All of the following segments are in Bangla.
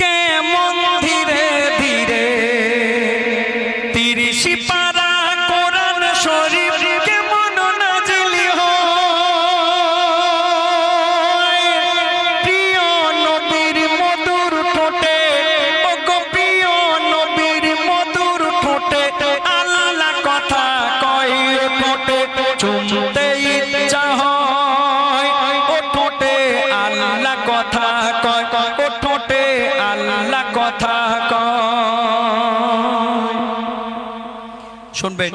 কেমন ধীরে ধীরে 30 পারা কোরআন শরীফ কেমন নাজিলি হয় প্রিয় নবীর মধুর ঠোঁটে, ওগো প্রিয় নবীর মধুর ঠোঁটে আল্লাহ কথা কয় ঠোঁটে চুমতে ইচ্ছা হয়, ও ঠোঁটে আল্লাহ কথা কয়, ও ঠোঁটে আল্লাহ কথা কয়। শুনবেন,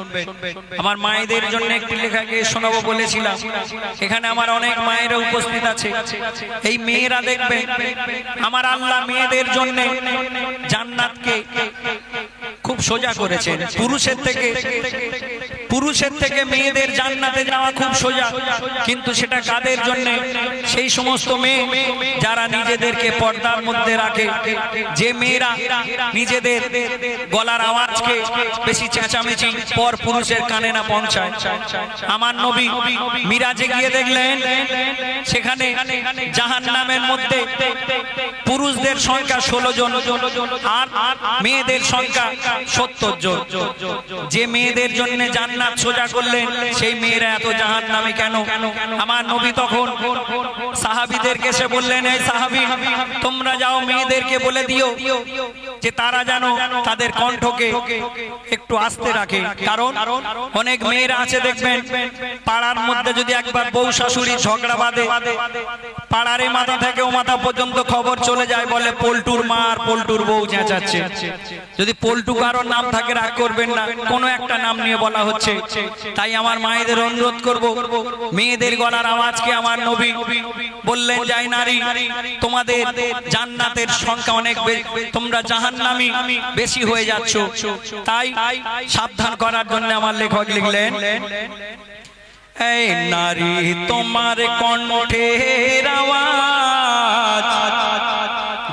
আমার মায়েদের জন্য একটি লেখাকে শোনাবো বলেছিলাম। এখানে আমার অনেক মায়েরা উপস্থিত আছে। এই মেয়েরা দেখবেন আমার আল্লাহ মেয়েদের জন্য জান্নাতকে খুব সোজা করেছেন। পুরুষের থেকে মেয়েদের জান্নাতে যাওয়া খুব সোজা, কিন্তু সেটা কাদের জন্য? সেই সমস্ত মেয়ে যারা নিজেদেরকে পর্দার মধ্যে রাখে, যে মেয়েরা নিজেদের গলার আওয়াজকে বেশি চেঁচামেচি পর পুরুষের কানে না পৌঁছায়। আমার নবী মিরাজে গিয়ে দেখলেন সেখানে জাহান্নামের মধ্যে পুরুষদের সংখ্যা 16 জন আর মেয়েদের সংখ্যা 70 জন। যে মেয়েদের জন্য জান্নাত সোজা করলেন সেই মেয়েরা এত জাহান্নামে কেন? আমার নবী তখন সাহাবীদেরকে এসে বললেন, এই সাহাবী তোমরা যাও মেয়েদেরকে বলে দিও যে তারা যেন তাদের কণ্ঠকে একটু আস্তে রাখে। কারণ অনেক মেয়েরা আছে দেখবেন পাড়ার মধ্যে যদি একবার বউ শাশুড়ি ঝগড়া বাঁধে, পাড়ারে মাথা থেকে ও মাথা পর্যন্ত খবর চলে যায়, বলে পল্টুর মা আর পল্টুর বউ চেঁচাচ্ছে। যদি পল্টু কারোর নাম থাকে রাগ করবেন না, কোনো একটা নাম নিয়ে বলা হচ্ছে। তাই আমার মায়েদের অনুরোধ করব, মেয়েদের গলার আওয়াজকে আমার নবী বললেন, যাই নারী তোমাদের জান্নাতের সংখ্যা অনেক, তোমরা জাহান্নামী বেশি হয়ে যাচ্ছ। তাই সাবধান করার জন্য আমার লেখক লিখলেন, এই নারী তোমার কণ্ঠের আওয়াজ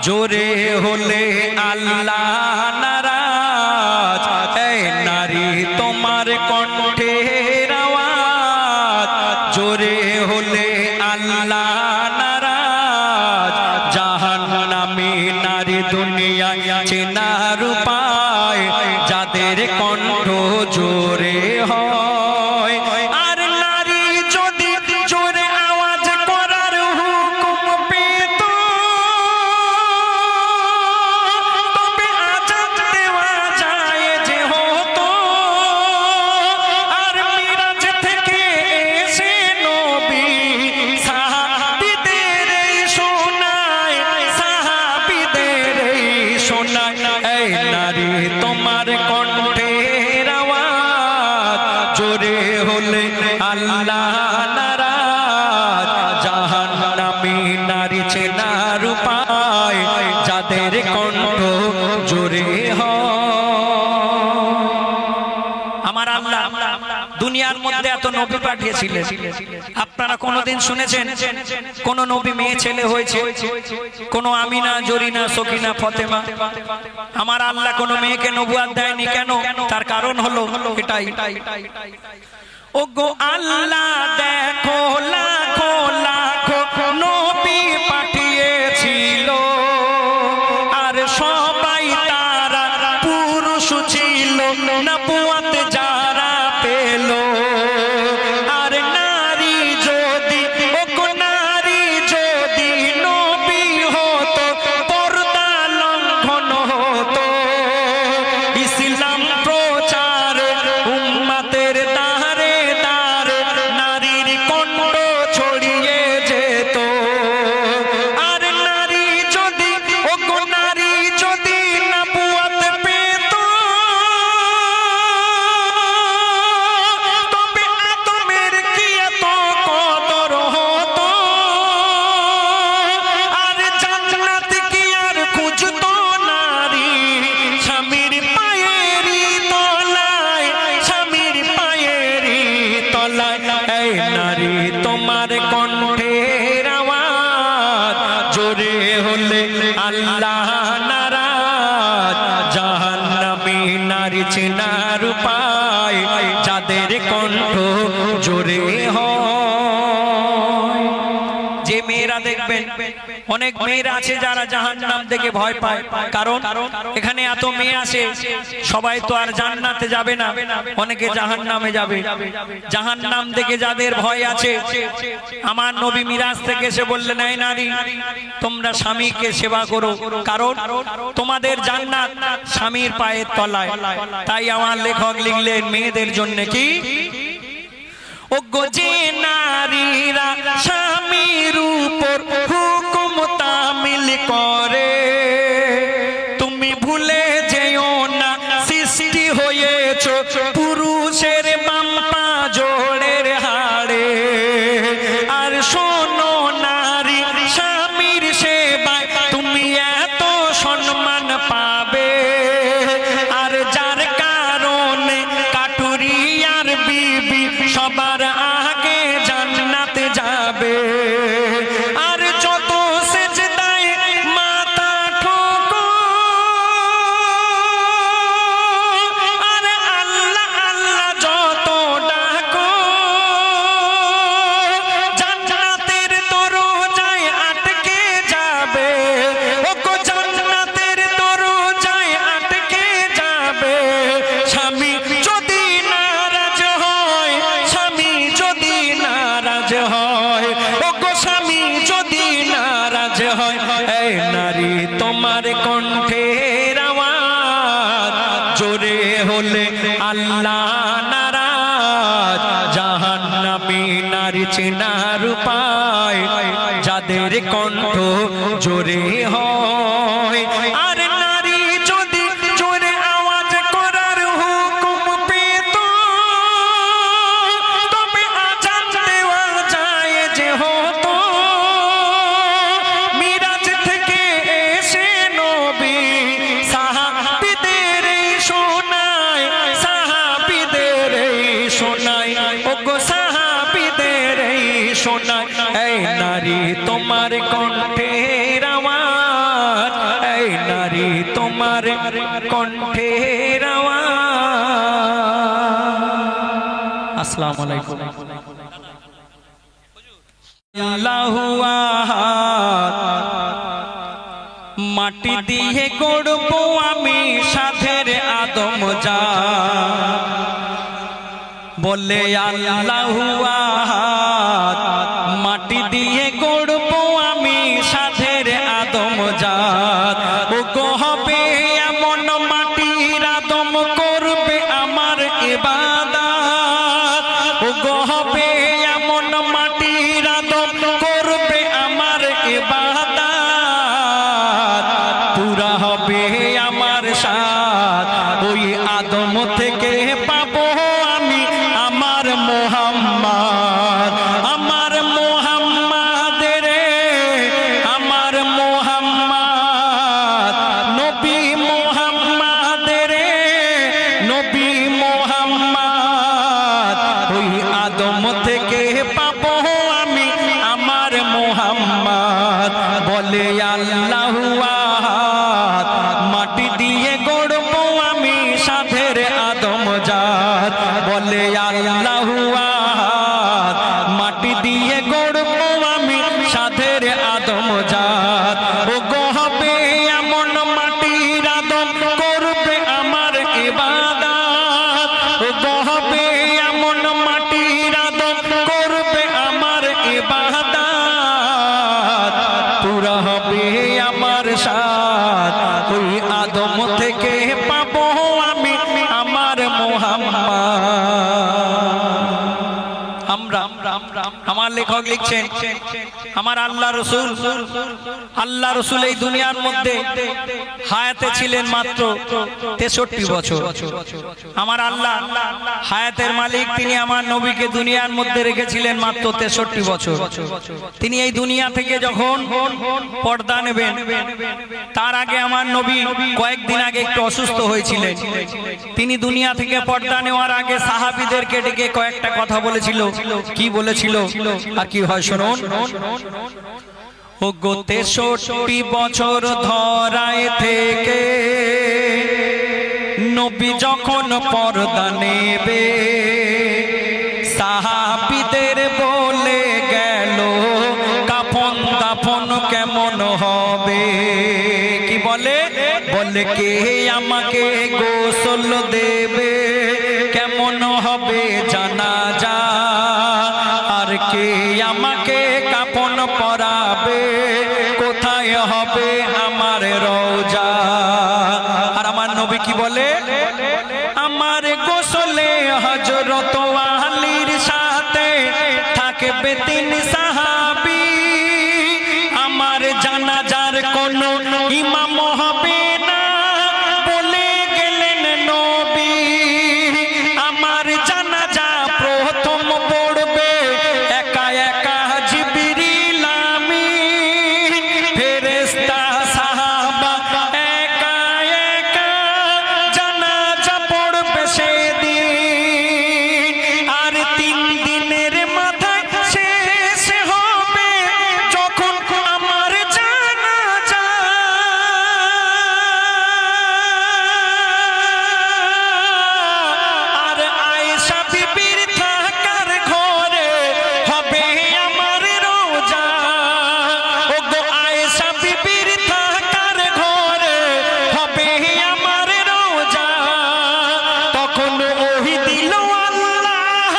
জোরে হলে আল্লাহ নারাজ। এই নারী তোমার কণ্ঠের আওয়াজ জোরে হলে আল্লাহ নারাজ। জাহান্নামী নারী দুনিয়ায় চেনার উপায় যাদের কণ্ঠ জোরে হয়। আর নারী যদি জোরে আওয়াজ করার হুকুম পেত, তবে আজান দেওয়া যায় যে হতো। আর মিরাজ থেকে এসে নবী সাহাবীদের শোনায়, সাহাবীদের শোনায়, এই নারী তোমার কণ্ঠের আওয়াজ জোরে হলে আল্লাহ নারাজ। জাহান্নামী নারী চেনার উপায় যাদের কণ্ঠ জোরে হয়। আমার আল্লাহ দুনিয়ার মধ্যে এত নবী পাঠিয়েছিলেন, আপনারা কোনোদিন শুনেছেন কোন নবী মেয়ে ছেলে হয়েছে? কোন আমিনা, জরিনা, সকিনা, ফতেমা? আমার আল্লাহ কোন মেয়েকে নবুয়ত দেয়নি। কেন? তার কারণ হলো এটাই, ওগো আল্লাহ দেখো লাখো লাখো নবী পাঠিয়েছিল, আর সবাই তারা পুরুষ ছিল, নবুয়ত যারা পেল। আর নারী যদি, ওগো নারী যদি নবী হতো, পর্দা লঙ্ঘন হতো, ইসলাম প্রচার উম্মতের দারে দারে নারীর কণ্ঠ ছড়িয়ে যেত। আর নারী যদি, ওগো নারী যদি নবুয়ত পেত, তবে আদমের কি এত কদর হতো? আর জান্নাত কি আর খুঁজতো নারী স্বামীর পায়েরই তলায়, স্বামীর পায়েরই তলায়। এই নারী তোমার কণ্ঠের আওয়াজ জোরে হলে আল্লাহ নারাজ। জাহান্নামী নারী চেনার উপায় যাদের কণ্ঠ জোরে হয়। যে মেয়েরা দেখবেন অনেক অনেক মেয়েরা আছে যারা জাহান্নাম দেখে ভয় পায়, কারণ এখানে এত মেয়ে আসে, সবাই তো আর জান্নাতে যাবে না, অনেকে জাহান্নামে যাবে। জাহান্নাম দেখে যাদের ভয় আছে, আমার নবী মিরাজ থেকে এসে বললেন, এই নারী তোমরা স্বামীকে সেবা করো, কারণ তোমাদের জান্নাত স্বামীর পায়ের তলায়। তাই আমার লেখক লিখলেন মেয়েদের জন্য কি, ও গো যে নারীরা স্বামীর উপর হুকুম তামিল করে, তুমি ভুলে যেও না সৃষ্টি হয়েছো পুরুষের বাম পা জোড়ের হাড়ে। আর শোনো নারী, স্বামীর সেবায় তুমি এত সম্মান পাবে, আর যার কারণে কাটুরি আর বিবি সবার আগে জান্নাতে যাবে। আর যত সেজদায় মাথা ঠোকো, আর আল্লাহ আল্লাহ যত ডাকো, জান্নাতের দরজায় আটকে যাবে। ও গো জান্নাতের দরজায় আটকে যাবে। স্বামী যদি নারাজ হয়, স্বামী যদি নারাজ হয়, ও গো স্বামী যদি নারাজ হয়, এই নারী তোমার কণ্ঠের আওয়াজ জোরে হলে আল্লাহ নারাজ। জাহান্নামী নারী চেনার উপায়, যাদের কণ্ঠ জোরে হয়। আর নারী যদি জোরে আওয়াজ করার হুকুম পেত, তবে আজান দেওয়া যায় যে হতো। মিরাজ থেকে এসে নবী সাহাবীদের শোনায়, সাহাবীদের শোনায়, ও গো সাহাবীদের শোনায়। এই নারী তোমার কণ্ঠের আওয়াজ, এই নারী তোমার কণ্ঠের আওয়াজ। আসসালামু আলাইকুম। আল্লাহু আহাদ, মাটি দিয়ে গড়বো আমি সাধের আদম জাত, বলে আল্লাহু আহাদ। মাটি দিয়ে গড়বো আমি সাধের আদম জাত, ও গো হবে এমন মাটির আদম করবে আমার ইবাদত। ও গো হবে এমন মাটির আদম করবে আমার ইবাদত। পুরা হবে আমার সাথ, ওই আদম থেকে পাবো আমি আমার মোহাম্মদ। আমার মোহাম্মদ রে, আমার মোহাম্মদ, নবী মোহাম্মদ রে, নবী মোহাম্মদ। ওই আদম থেকে পাবো আমি আমার মোহাম্মদ। বলে আল্লাহু আহাদ, মাটি দিয়ে গড়বো আমি সাধের আদম জাত। বলে আল্লাহু আহাদ, মাটি দিয়ে গড়বো আমি সাধের আদম জাত। ও গো হবে এমন মাটির আদম করবে আমার ইবাদত। ও গো হবে এমন মাটির আদম করবে আমার ইবাদত। পুরা হবে আমার সাথ, ওই আদম থেকে পাবো আমি আমার মোহাম্মদ। আমরা আমার লেখক লিখছেন, আমার আল্লাহ রসুল, আল্লাহ রসুল এই দুনিয়ার মধ্যে হায়াতে ছিলেন মাত্র 63 বছর। আমার আল্লাহ হায়াতের মালিক, তিনি আমার নবীকে দুনিয়ার মধ্যে রেখেছিলেন মাত্র 63 বছর। তিনি এই দুনিয়া থেকে যখন পর্দা নেবেন, তার আগে আমার নবী কয়েকদিন আগে একটু অসুস্থ হয়েছিলেন। তিনি দুনিয়া থেকে পর্দা নেওয়ার আগে সাহাবীদেরকে ডেকে কয়েকটা কথা বলেছিল। কি বলেছিল আর কি হয় শুনুন। ও গো 63 বছর ধরায় থেকে নবী যখন পর্দা নেবে, সাহাবীদের বলে গেল কাফন দাফন কেমন বলে বলে কে আমাকে গোসল দেবে, কেমন হবে জানাজা, আর কে আমাকে কাফন পরাবে, কোথায় হবে আমার রওজা। আর আমার নবী কি বলে, আমার গোসলে হযরত আলীর সাথে থাকবে 3 সাহাবী, আমার জানাজার কোনো ইমাম হবে না বলে গেলেন নবী, আমার জানাজা প্রথম পড়বে একা একা জিবরিল আমিন, ফেরেশতা সাহাবা একা একা জানাজা পড়বে সেদিন। আর 3 দিনের মাথায় শেষ হবে যখন আমার জানাজা, আর আয়েশা বিবির থাকার ঘরে হবে আমার রোজা। ওগো আয়েশা বিবির থাকার ঘরে হবে আমার রোজা। তখন ওহি দিল আল্লাহ,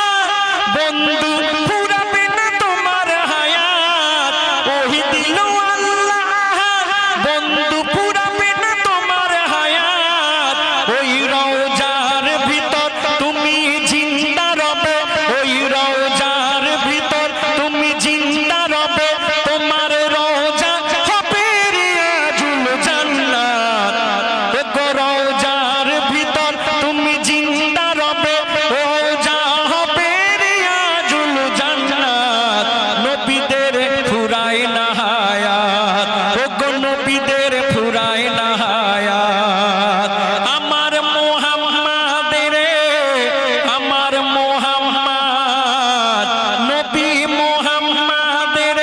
বন্ধু ফুরাবে না তোমার হায়াত, ওহি দিল আল্লাহ, বন্ধু ফুরাবে না তোমার হায়াত। ওই রওজার ভিতর তুমি জিন্দা রবে, ওই রওজার ভিতর তুমি জিন্দা রবে, তোমার রওজা হবে রিয়াজুল জান্নাত। ওগো রওজার ভিতর তুমি জিন্দা রবে, রওজা হবে রিয়াজুল জান্নাত। নবীদের ফুরায় না হায়াত, ওগো নবীদের ফুরায় না হায়াত। আমার মুহাম্মাদের, আমার মুহাম্মদ, নবী মুহাম্মাদের,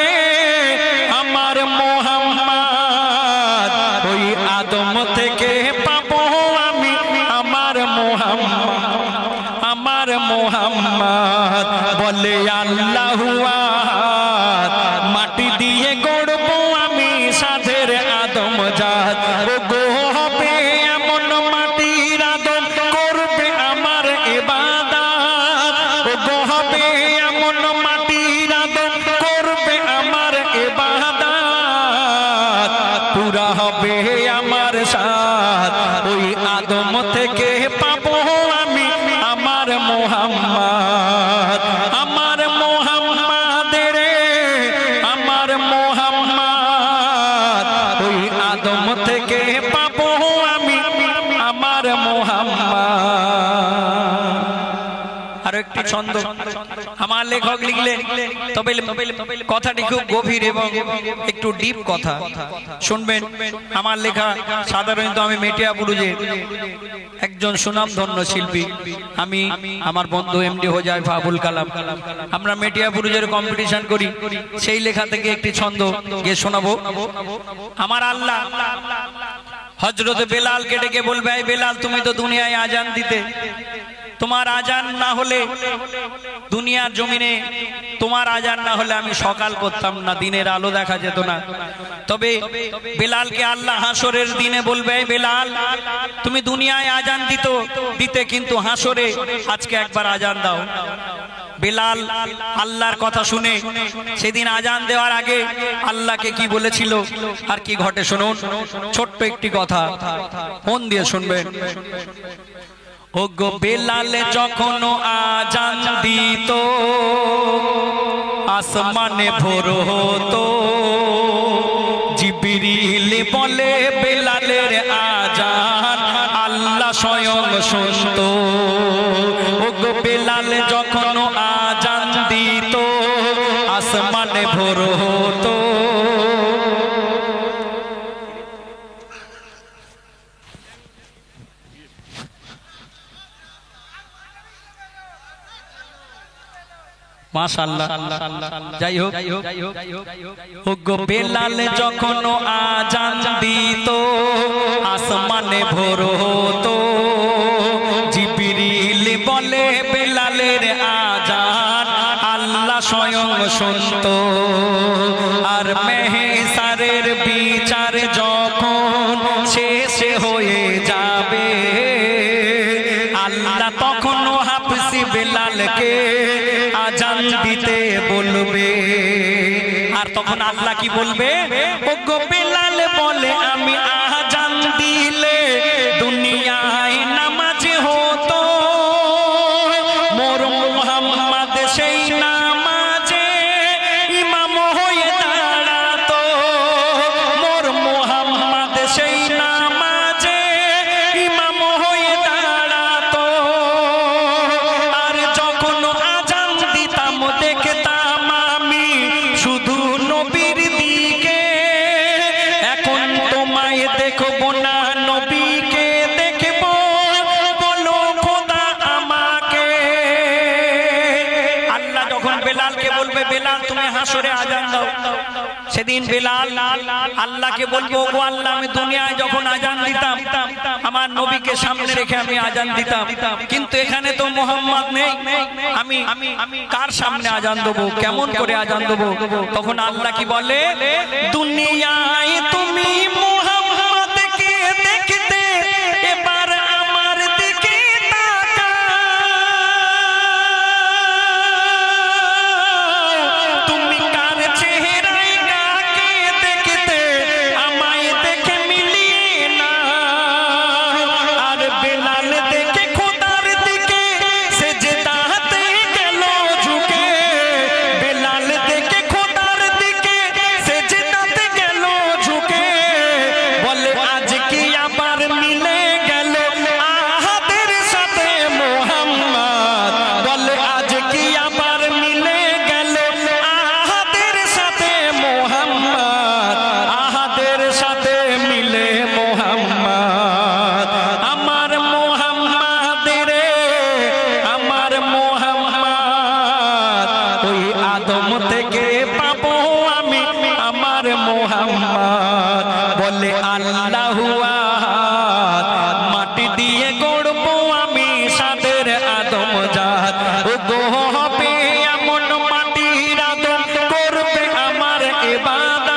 আমার মুহাম্মদ, ওই আদম থেকে পাবো আমি আমার মুহাম্মদ, আমার মুহাম্মদ। বলে আল্লাহু আহাদ, মাটি দিয়ে গড়বো আমি সাধের আদম জাত। ওগো হবে এমন মাটির আদম করবে আমার ইবাদত, ওগো হবে এমন মাটির আদম করবে আমার ইবাদত, পুরা হবে আমার সাথ। ওই আদম থেকে পাবো আমি আমার মুহাম্মদ, আমার মুহাম্মাদের, আমার মুহাম্মদ। ওই আদম থেকে পাবো আমি আমার মুহাম্মদ। আর একটি ছন্দ আমার লেখক লিখলেন, তবে কথাটি খুব গভীর এবং একটু ডিপ কথা, শুনবেন। আমার লেখা সাধারণত আমি মেটিয়াবুরুজে একজন সুনামধন্য শিল্পী, আমি আমার বন্ধু এমডি হোজাইফা আবুল কালাম, আমরা মেটিয়াবুরুজের কম্পিটিশন করি, সেই লেখা থেকে একটি ছন্দ গিয়ে শোনাবো। আমার আল্লাহ হযরত বেলালকে ডেকে বলবে, এই বেলাল তুমি তো দুনিয়ায় আজান দিতে, তোমার আজান না হলে দুনিয়ার জমিনে, তোমার আজান না হলে আমি সকাল করতাম না, দিনের আলো দেখা যেত না। তবে বেলালকে আল্লাহ হাসরের দিনে বলবে, বেলাল তুমি দুনিয়ায় আজান দিতে কিন্তু হাসরে আজকে একবার আজান দাও। বেলাল আল্লাহর কথা শুনে সেদিন আজান দেওয়ার আগে আল্লাহকে কি বলেছিল আর কি ঘটে শুনুন। ছোট্ট একটি কথা মন দিয়ে শুনবেন। ওগো বেলাল যখন আজান দিত, আসমানে ভোর হতো, জিবরিল বলে বেলালের আজান আল্লাহ স্বয়ং শুনতো। ওগো বেলাল যখন আজান দিত, আসমানে ভোর হতো, মাশাআল্লাহ। যাই হোক, ওগো বেলাল যখন আজান দিত, আসমানে ভোর হতো, জিবরিল বলে বেলালের আজান আল্লাহ স্বয়ং শুনতো। আর মেহসারের বিচার যখন শেষে হয়ে যাবে। আল্লাহ তখন হাফসি বেলালকে আজান দিতে বলবে। আর তখন আল্লাহ কি বলবে? ওগো বেলাল বলে আমি আজান দিলে দুনিয়ায় নামাজ হতো, মোর মুহাম্মদ সেই নামাজে ইমাম হয়ে দাঁড়াতো, মোর মুহাম্মদ সেই নামাজে ইমাম হয়ে দাঁড়াতো। আর যখন আজান দিতাম দেখতাম আমি শুধু নবীর দিকে, এখন তোমায় দেখবো না নবীকে দেখবো, বলো খোদা আমাকে। আল্লাহ যখন বেলালকে বলবে বেলাল তুমি হাসরে আজান দাও, সেদিন বেলাল আল্লাহকে বলবো গো আল্লাহ আমি দুনিয়ায় যখন আজান দিতাম আমার নবীকে সামনে রেখে আমি আজান দিতাম, কিন্তু এখানে তো মুহাম্মদ নেই, আমি কার সামনে আজান দেবো, কেমন করে আজান দেবো? তখন আল্লাহ কি বলে? দুনিয়ায় তুমি মুহাম্মদকে দেখতে এবার আমার দিকে তাকাও, তুমি কার চেহারায় কাকে দেখতে আমায় দেখে মিলিয়ে না। আর বেলাল দেখে খোদার দিকে সেজদাতে গেল ঝুঁকে, বেলাল দেখে খোদার দিকে সেজদাতে গেল ঝুঁকে, বলে আজ কি আবার মিলে গেল আহাদের সাথে মুহাম্মদ, বলে আজ কি আবার মিলে গেল আহাদের সাথে মুহাম্মদ, আহাদের সাথে মিলে মুহাম্মদ, আমার মুহাম্মদ রে আমার মুহাম্মদ, ওই আদম থেকে পাবো আমি আমার মুহাম্মদ। বলে আল্লাহু আহাদ, মাটি দিয়ে গড়বো আমি সাদের আদম জাত, ও গো হবে এমন মাটির আদম করবে আমার ইবাদত,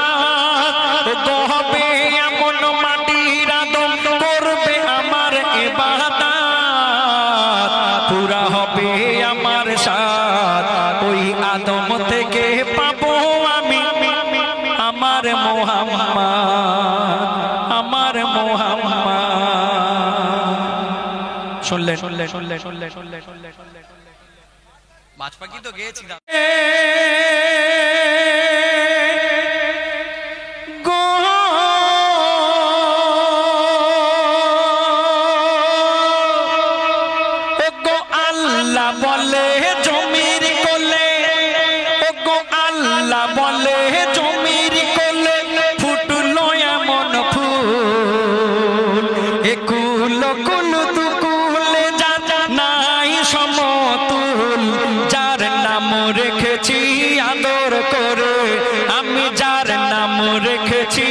ও গো হবে এমন মাটির আদম করবে আমার ইবাদত, পুরা হবে আমার সাথ, ওই আদম থেকে পাবো আমি আমার মুহাম্মদ, আমার মুহাম্মদ। শুনলে শুনলে শুনলে শুনলে শুনলে শুনলে শুনলে মাছ পাখি তো গেয়েছি না গো গো আল্লাহ বলে জমির কোলে, ও গো আল্লাহ বলে জমির কোলে ফুটলো এমন ফুল, একুল কুল দুকুলে যার নাই সমতুল, যার নাম রেখেছি আদর করে আমি, যার নাম রেখেছি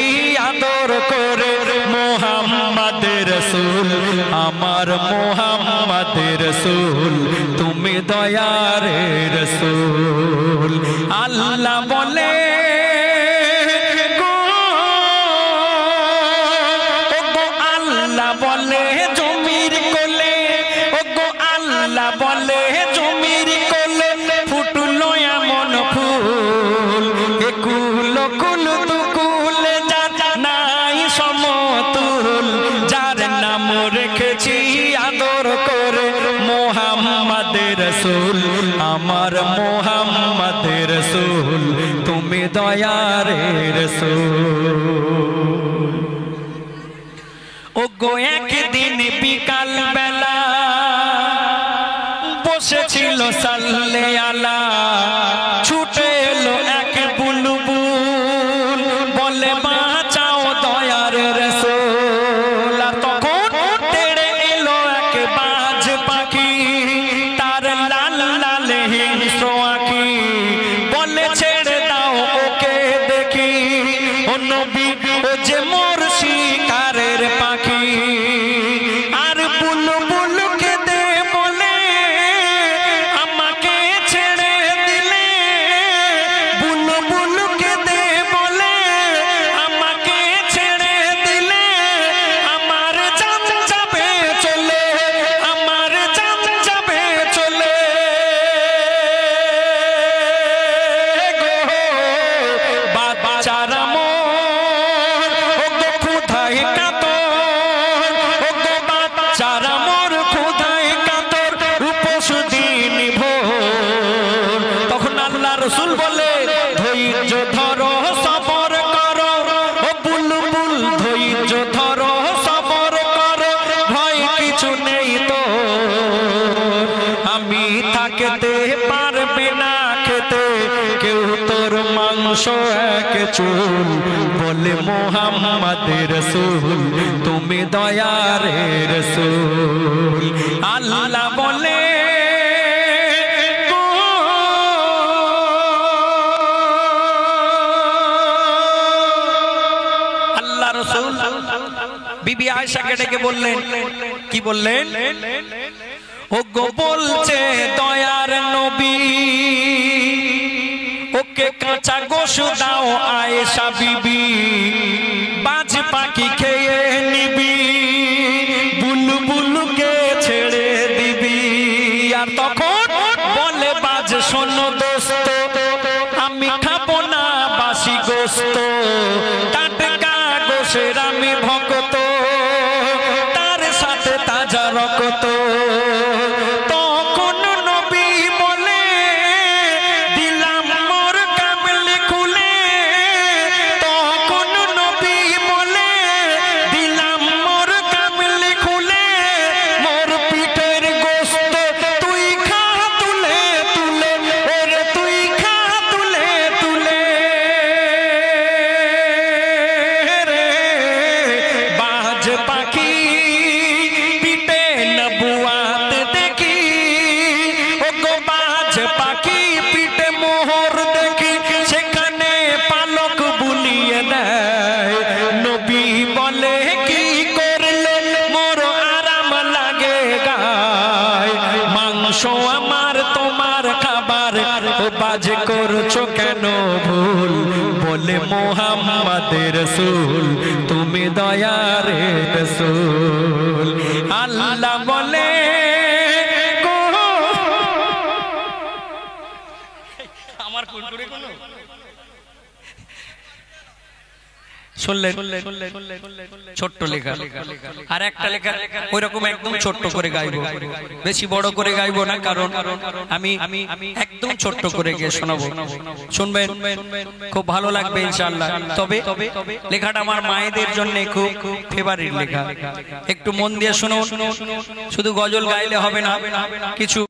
আদর করে মুহাম্মদ রাসূল, আমার মুহাম্মদ রাসূল, তুমি দয়ার রাসূল। আল্লাহ বলে গো আল্লাহ বলে জমির কোলে, ও গো আল্লাহ বলে জমির কোলে ফুটলো এমন ফুল, একুল কুল দুকুলে যার নাই সমতুল, যার নাম রেখেছি আদর করে মুহাম্মদ রাসূল, আমার মুহাম্মদ রাসূল, তুমি দয়ার রাসূল। ও গো একদিন বিকাল বেলা বসেছিল সাল্লে আলা, ছুটে এলো এক বুলবুল, বলে বাঁচাও দয়ার রাসূল। তখন তেড়ে এলো এক বাজ পাখি, তার লাল লাল হিংস্র আঁখি, বলে ছেড়ে দাও ওকে দেখি, ও নবী ও যে মোর শিকারের পাখি, এক চুল বলে মোহাম্মদ রসূল তুমি দয়ার রসূল আল্লাহ বলে আল্লাহ রসূল বিবি আয়েশাকে ডেকে বললেন কি বললেন ও গো বলছে দয়ার নবী ওকে কাঁচা গোশত দাও আয়েশা বিবি বাজ পাখি খেয়ে নিবি বুলবুলকে ছেড়ে দিবি আর তখন বলে বাজ শোনো দোস্ত আমি খাবো না বাসি গোশত টাটকা গোশের আমি ভক্ত তার সাথে তাজা রক্ত তখন নবী বলে দিলাম মোর কামলি খুলে তখন নবী বলে দিলাম মোর কামলি খুলে মোর পিঠের গোশত তুই খা তুলে তুলে ওরে তুই খা তুলে তুলে রে বাজ পাখি পিঠে নবুয়াত দেখি ও গো বাজ পাখি পিঠে মোহর দেখি সেখানে পালক বুলিয়ে দেয় নবী বলে কি করলে মোর আরাম লাগে গায় মাংস আমার তোমার খাবার ও বাজ করছো কেন ভুল বলে মোহাম্মদ রসূল তুমি দয়ার রসূল আল্লাহ বলে গো আমার কুরকুরে কোনো শুনলেন ছোট্ট লেখা আর একটা লেখা ওই রকম একদম ছোট্ট করে গাইবো বেশি বড় করে গাইবো না কারণ আমি একদম ছোট্ট করে গিয়ে শোনাবো শুনবেন খুব ভালো লাগবে ইনশাআল্লাহ তবে লেখাটা আমার মায়েদের জন্য খুব ফেভারিট লেখা একটু মন দিয়ে শুনুন শুধু গজল গাইলে হবে না কিছু